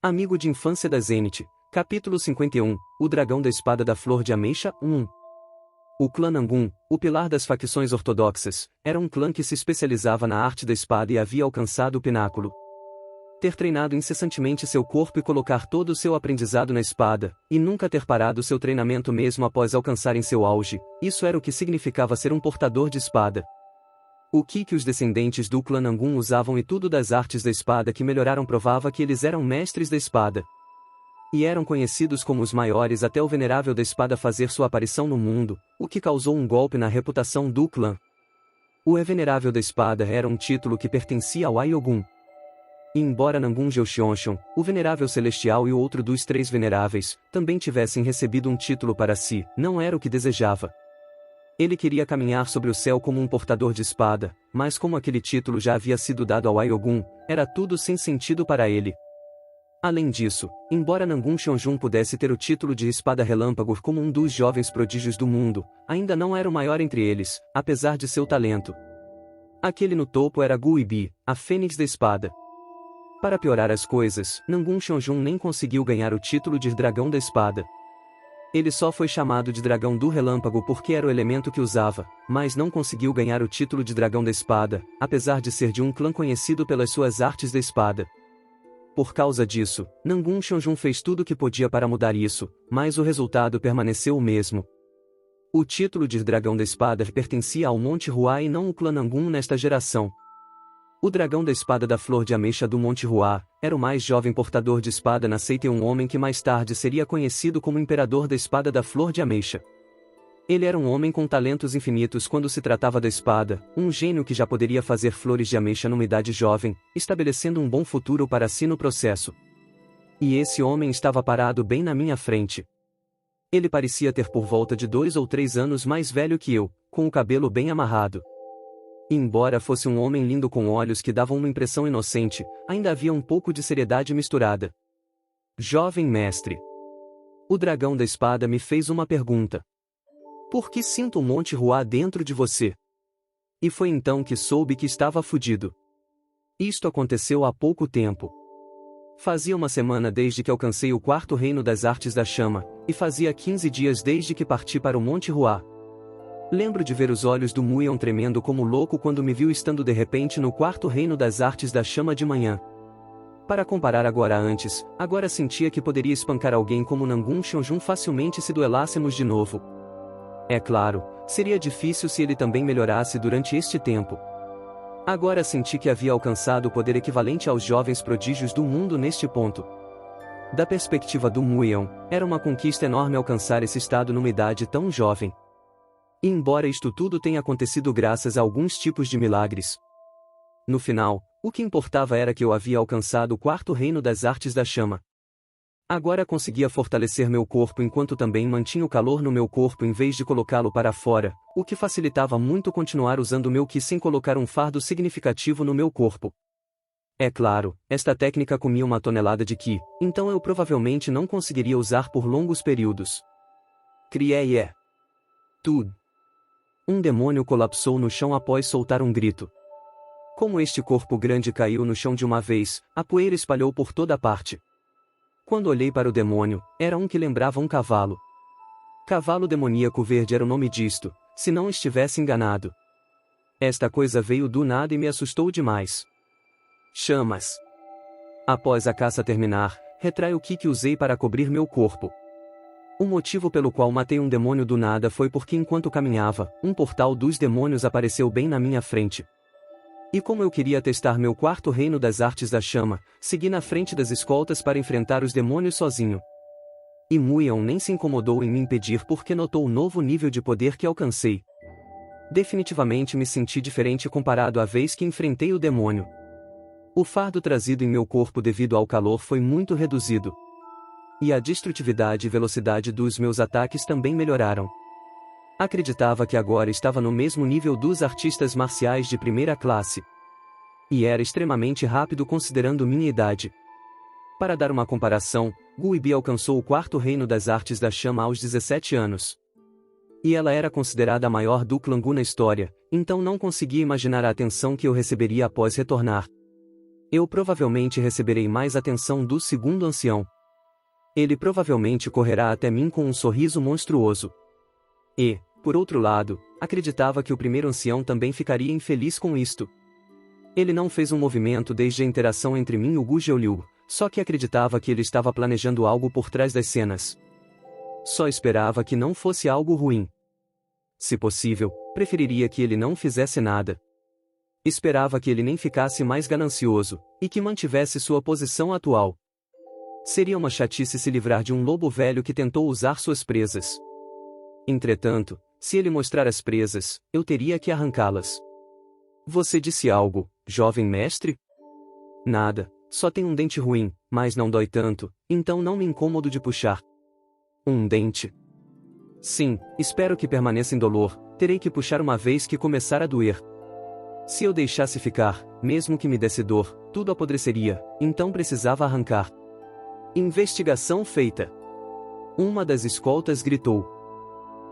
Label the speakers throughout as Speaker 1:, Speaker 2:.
Speaker 1: Amigo de infância da Zenith, capítulo 51, O Dragão da Espada da Flor de Ameixa 1. O clã Nangun, o pilar das facções ortodoxas, era um clã que se especializava na arte da espada e havia alcançado o pináculo. Ter treinado incessantemente seu corpo e colocar todo o seu aprendizado na espada, e nunca ter parado seu treinamento mesmo após alcançarem seu auge, isso era o que significava ser um portador de espada. O que os descendentes do clã Nangun usavam e tudo das artes da espada que melhoraram provava que eles eram mestres da espada. E eram conhecidos como os maiores até o venerável da espada fazer sua aparição no mundo, o que causou um golpe na reputação do clã. O venerável da espada era um título que pertencia ao Ayogun. E embora Nangun Geoshionshon, o venerável celestial e o outro dos três veneráveis, também tivessem recebido um título para si, não era o que desejava. Ele queria caminhar sobre o céu como um portador de espada, mas como aquele título já havia sido dado ao Ayogun, era tudo sem sentido para ele. Além disso, embora Nangun Shionjun pudesse ter o título de Espada Relâmpago como um dos jovens prodígios do mundo, ainda não era o maior entre eles, apesar de seu talento. Aquele no topo era Guibi, a Fênix da Espada. Para piorar as coisas, Nangun Shionjun nem conseguiu ganhar o título de Dragão da Espada. Ele só foi chamado de Dragão do Relâmpago porque era o elemento que usava, mas não conseguiu ganhar o título de Dragão da Espada, apesar de ser de um clã conhecido pelas suas artes da espada. Por causa disso, Nangun Shionjun fez tudo o que podia para mudar isso, mas o resultado permaneceu o mesmo. O título de Dragão da Espada pertencia ao Monte Hua e não ao clã Nangun nesta geração. O Dragão da Espada da Flor de Ameixa do Monte Hua era o mais jovem portador de espada na seita e um homem que mais tarde seria conhecido como Imperador da Espada da Flor de Ameixa. Ele era um homem com talentos infinitos quando se tratava da espada, um gênio que já poderia fazer flores de ameixa numa idade jovem, estabelecendo um bom futuro para si no processo. E esse homem estava parado bem na minha frente. Ele parecia ter por volta de 2 ou 3 anos mais velho que eu, com o cabelo bem amarrado. E embora fosse um homem lindo com olhos que davam uma impressão inocente, ainda havia um pouco de seriedade misturada. Jovem mestre. O dragão da espada me fez uma pergunta. Por que sinto o Monte Hua dentro de você? E foi então que soube que estava fudido. Isto aconteceu há pouco tempo. Fazia uma semana desde que alcancei o 4º reino das artes da chama, e fazia 15 dias desde que parti para o Monte Hua. Lembro de ver os olhos do Muion tremendo como louco quando me viu estando de repente no 4º reino das artes da chama de manhã. Para comparar agora sentia que poderia espancar alguém como Nangun Shionjun facilmente se duelássemos de novo. É claro, seria difícil se ele também melhorasse durante este tempo. Agora senti que havia alcançado o poder equivalente aos jovens prodígios do mundo neste ponto. Da perspectiva do Muion, era uma conquista enorme alcançar esse estado numa idade tão jovem. E embora isto tudo tenha acontecido graças a alguns tipos de milagres, no final, o que importava era que eu havia alcançado o 4º reino das artes da chama. Agora conseguia fortalecer meu corpo enquanto também mantinha o calor no meu corpo em vez de colocá-lo para fora, o que facilitava muito continuar usando meu Ki sem colocar um fardo significativo no meu corpo. É claro, esta técnica comia uma tonelada de Ki, então eu provavelmente não conseguiria usar por longos períodos. Criei tudo. Um demônio colapsou no chão após soltar um grito. Como este corpo grande caiu no chão de uma vez, a poeira espalhou por toda parte. Quando olhei para o demônio, era um que lembrava um cavalo. Cavalo demoníaco verde era o nome disto, se não estivesse enganado. Esta coisa veio do nada e me assustou demais. Chamas. Após a caça terminar, retrai o que usei para cobrir meu corpo. O motivo pelo qual matei um demônio do nada foi porque enquanto caminhava, um portal dos demônios apareceu bem na minha frente. E como eu queria testar meu 4º reino das artes da chama, segui na frente das escoltas para enfrentar os demônios sozinho. E Muion nem se incomodou em me impedir porque notou o novo nível de poder que alcancei. Definitivamente me senti diferente comparado à vez que enfrentei o demônio. O fardo trazido em meu corpo devido ao calor foi muito reduzido. E a destrutividade e velocidade dos meus ataques também melhoraram. Acreditava que agora estava no mesmo nível dos artistas marciais de primeira classe. E era extremamente rápido considerando minha idade. Para dar uma comparação, Guibi alcançou o 4º reino das artes da chama aos 17 anos. E ela era considerada a maior do clã Gu na história, então não conseguia imaginar a atenção que eu receberia após retornar. Eu provavelmente receberei mais atenção do segundo ancião. Ele provavelmente correrá até mim com um sorriso monstruoso. E, por outro lado, acreditava que o primeiro ancião também ficaria infeliz com isto. Ele não fez um movimento desde a interação entre mim e o Gu Jiuliu, só que acreditava que ele estava planejando algo por trás das cenas. Só esperava que não fosse algo ruim. Se possível, preferiria que ele não fizesse nada. Esperava que ele nem ficasse mais ganancioso, e que mantivesse sua posição atual. Seria uma chatice se livrar de um lobo velho que tentou usar suas presas. Entretanto, se ele mostrar as presas, eu teria que arrancá-las. Você disse algo, jovem mestre? Nada, só tem um dente ruim, mas não dói tanto, então não me incomodo de puxar. Um dente? Sim, espero que permaneça indolor, terei que puxar uma vez que começar a doer. Se eu deixasse ficar, mesmo que me desse dor, tudo apodreceria, então precisava arrancar. Investigação feita. Uma das escoltas gritou.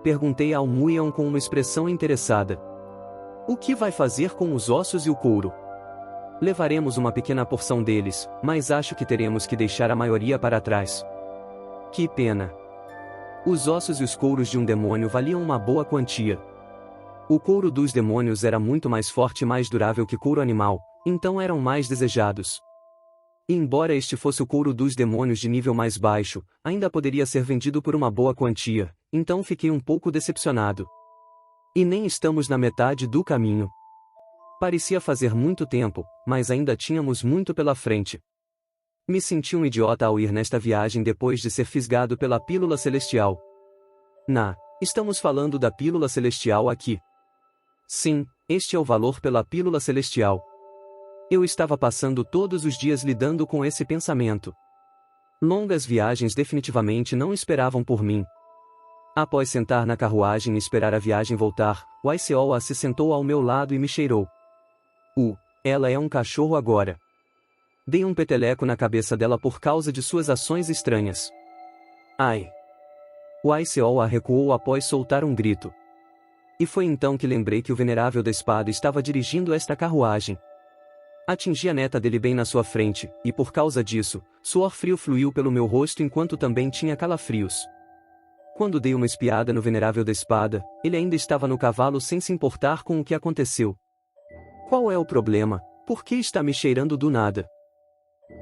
Speaker 1: Perguntei ao Muian com uma expressão interessada. O que vai fazer com os ossos e o couro? Levaremos uma pequena porção deles, mas acho que teremos que deixar a maioria para trás. Que pena. Os ossos e os couros de um demônio valiam uma boa quantia. O couro dos demônios era muito mais forte e mais durável que couro animal, então eram mais desejados. E embora este fosse o couro dos demônios de nível mais baixo, ainda poderia ser vendido por uma boa quantia, então fiquei um pouco decepcionado. E nem estamos na metade do caminho. Parecia fazer muito tempo, mas ainda tínhamos muito pela frente. Me senti um idiota ao ir nesta viagem depois de ser fisgado pela pílula celestial. Estamos falando da pílula celestial aqui. Sim, este é o valor pela pílula celestial. Eu estava passando todos os dias lidando com esse pensamento. Longas viagens definitivamente não esperavam por mim. Após sentar na carruagem e esperar a viagem voltar, Waiseoa se sentou ao meu lado e me cheirou. Ela é um cachorro agora. Dei um peteleco na cabeça dela por causa de suas ações estranhas. Ai! Waiseoa recuou após soltar um grito. E foi então que lembrei que o venerável da espada estava dirigindo esta carruagem. Atingi a neta dele bem na sua frente, e por causa disso, suor frio fluiu pelo meu rosto enquanto também tinha calafrios. Quando dei uma espiada no venerável da espada, ele ainda estava no cavalo sem se importar com o que aconteceu. Qual é o problema? Por que está me cheirando do nada?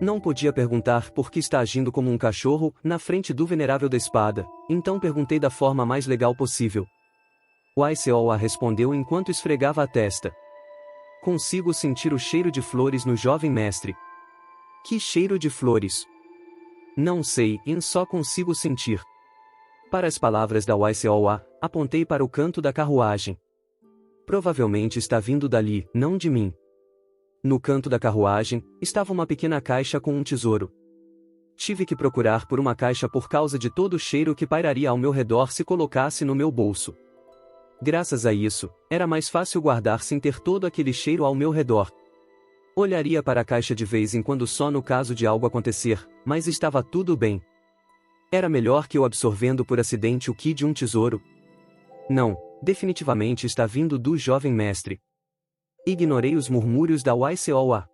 Speaker 1: Não podia perguntar por que está agindo como um cachorro, na frente do venerável da espada, então perguntei da forma mais legal possível. Waiseoa respondeu enquanto esfregava a testa. Consigo sentir o cheiro de flores no jovem mestre. Que cheiro de flores? Não sei, só consigo sentir. Para as palavras da Waiseoa, apontei para o canto da carruagem. Provavelmente está vindo dali, não de mim. No canto da carruagem, estava uma pequena caixa com um tesouro. Tive que procurar por uma caixa por causa de todo o cheiro que pairaria ao meu redor se colocasse no meu bolso. Graças a isso, era mais fácil guardar sem ter todo aquele cheiro ao meu redor. Olharia para a caixa de vez em quando só no caso de algo acontecer, mas estava tudo bem. Era melhor que eu absorvendo por acidente o que de um tesouro. Não, definitivamente está vindo do jovem mestre. Ignorei os murmúrios da Waiseoa.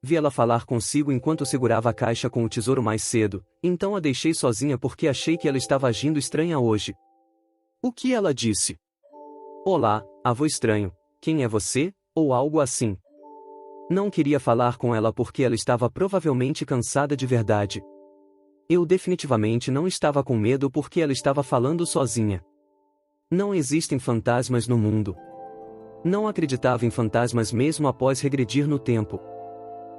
Speaker 1: Vi ela falar consigo enquanto segurava a caixa com o tesouro mais cedo, então a deixei sozinha porque achei que ela estava agindo estranha hoje. O que ela disse? Olá, avô estranho, quem é você? Ou algo assim. Não queria falar com ela porque ela estava provavelmente cansada de verdade. Eu definitivamente não estava com medo porque ela estava falando sozinha. Não existem fantasmas no mundo. Não acreditava em fantasmas mesmo após regredir no tempo.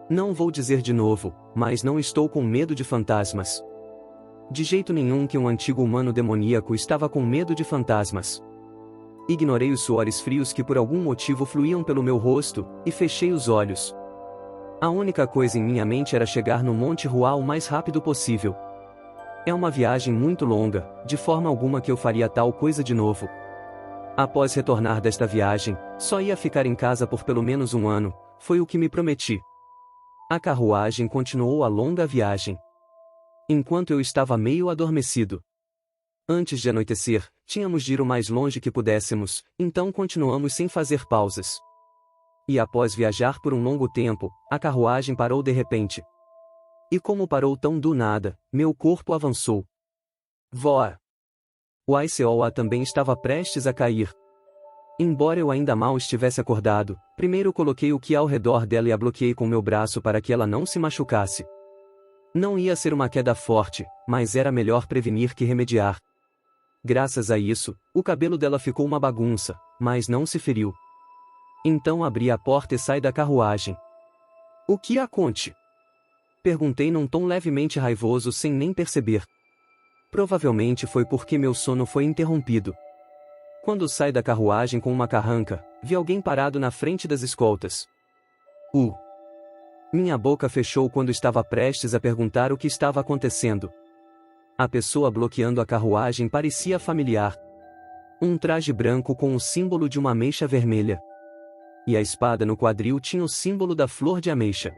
Speaker 1: Não vou dizer de novo, mas não estou com medo de fantasmas. De jeito nenhum que um antigo humano demoníaco estava com medo de fantasmas. Ignorei os suores frios que por algum motivo fluíam pelo meu rosto, e fechei os olhos. A única coisa em minha mente era chegar no Monte Hua o mais rápido possível. É uma viagem muito longa, de forma alguma que eu faria tal coisa de novo. Após retornar desta viagem, só ia ficar em casa por pelo menos um ano, foi o que me prometi. A carruagem continuou a longa viagem. Enquanto eu estava meio adormecido. Antes de anoitecer, tínhamos de ir o mais longe que pudéssemos, então continuamos sem fazer pausas. E após viajar por um longo tempo, a carruagem parou de repente. E como parou tão do nada, meu corpo avançou. Voa! O Iceoa também estava prestes a cair. Embora eu ainda mal estivesse acordado, primeiro coloquei o que ao redor dela e a bloqueei com meu braço para que ela não se machucasse. Não ia ser uma queda forte, mas era melhor prevenir que remediar. Graças a isso, o cabelo dela ficou uma bagunça, mas não se feriu. Então abri a porta e saí da carruagem. O que a conte? Perguntei num tom levemente raivoso sem nem perceber. Provavelmente foi porque meu sono foi interrompido. Quando saí da carruagem com uma carranca, vi alguém parado na frente das escoltas. Minha boca fechou quando estava prestes a perguntar o que estava acontecendo. A pessoa bloqueando a carruagem parecia familiar. Um traje branco com o símbolo de uma ameixa vermelha. E a espada no quadril tinha o símbolo da flor de ameixa.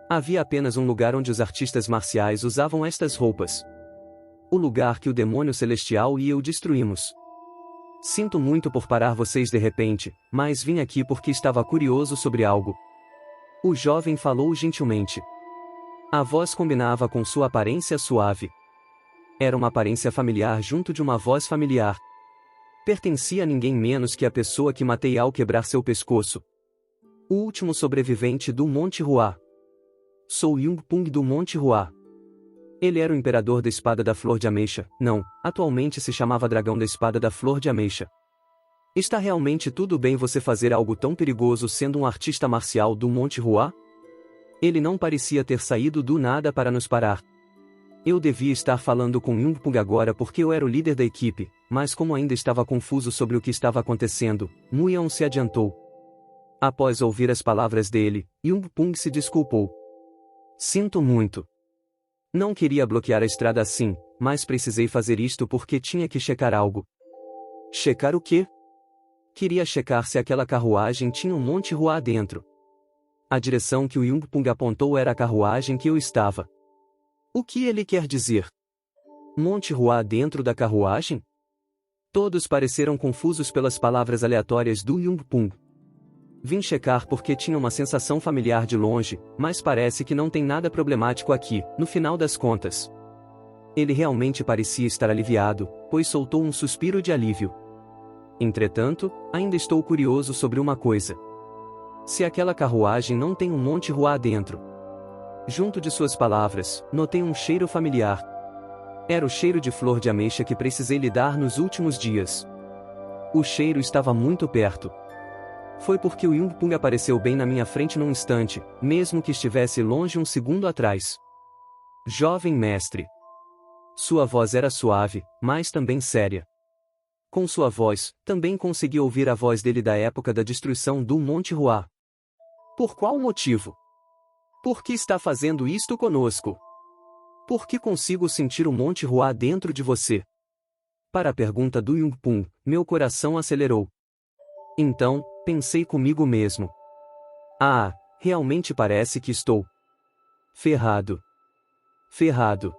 Speaker 1: Havia apenas um lugar onde os artistas marciais usavam estas roupas. O lugar que o demônio celestial e eu destruímos. Sinto muito por parar vocês de repente, mas vim aqui porque estava curioso sobre algo. O jovem falou gentilmente. A voz combinava com sua aparência suave. Era uma aparência familiar junto de uma voz familiar. Pertencia a ninguém menos que a pessoa que matei ao quebrar seu pescoço. O último sobrevivente do Monte Hua. Sou Yung-Pung do Monte Hua. Ele era o imperador da Espada da Flor de Ameixa, não, atualmente se chamava Dragão da Espada da Flor de Ameixa. Está realmente tudo bem você fazer algo tão perigoso sendo um artista marcial do Monte Hua? Ele não parecia ter saído do nada para nos parar. Eu devia estar falando com Yung-Pung agora porque eu era o líder da equipe, mas como ainda estava confuso sobre o que estava acontecendo, Muyeon se adiantou. Após ouvir as palavras dele, Yung-Pung se desculpou. Sinto muito. Não queria bloquear a estrada assim, mas precisei fazer isto porque tinha que checar algo. Checar o quê? Queria checar se aquela carruagem tinha um Monte Hua dentro. A direção que o Yung-Pung apontou era a carruagem que eu estava. O que ele quer dizer? Monte Hua dentro da carruagem? Todos pareceram confusos pelas palavras aleatórias do Yung-Pung. Vim checar porque tinha uma sensação familiar de longe, mas parece que não tem nada problemático aqui, no final das contas. Ele realmente parecia estar aliviado, pois soltou um suspiro de alívio. Entretanto, ainda estou curioso sobre uma coisa. Se aquela carruagem não tem um Monte Hua dentro. Junto de suas palavras, notei um cheiro familiar. Era o cheiro de flor de ameixa que precisei lidar nos últimos dias. O cheiro estava muito perto. Foi porque o Yung-Pung apareceu bem na minha frente num instante, mesmo que estivesse longe um segundo atrás. Jovem mestre. Sua voz era suave, mas também séria. Com sua voz, também consegui ouvir a voz dele da época da destruição do Monte Hua. Por qual motivo? Por que está fazendo isto conosco? Por que consigo sentir o Monte Hua dentro de você? Para a pergunta do Yung-Pung, meu coração acelerou. Então, pensei comigo mesmo. Realmente parece que estou ferrado. Ferrado.